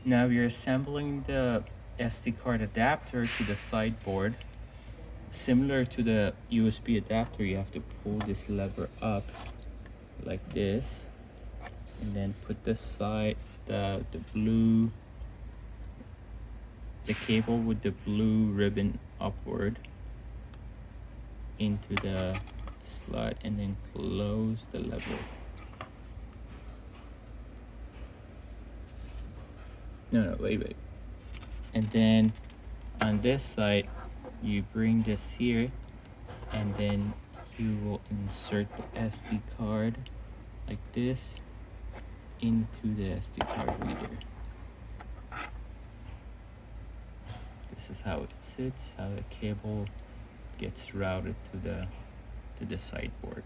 Now you're assembling the SD card adapter to the sideboard. Similar to the USB adapter, you have to pull this lever up like this, and then put the cable with the blue ribbon upward into the slot, and then close the lever. No, wait. And then on this side, you bring this here, and then you will insert the SD card like this into the SD card reader. This is how it sits, how the cable gets routed to the sideboard.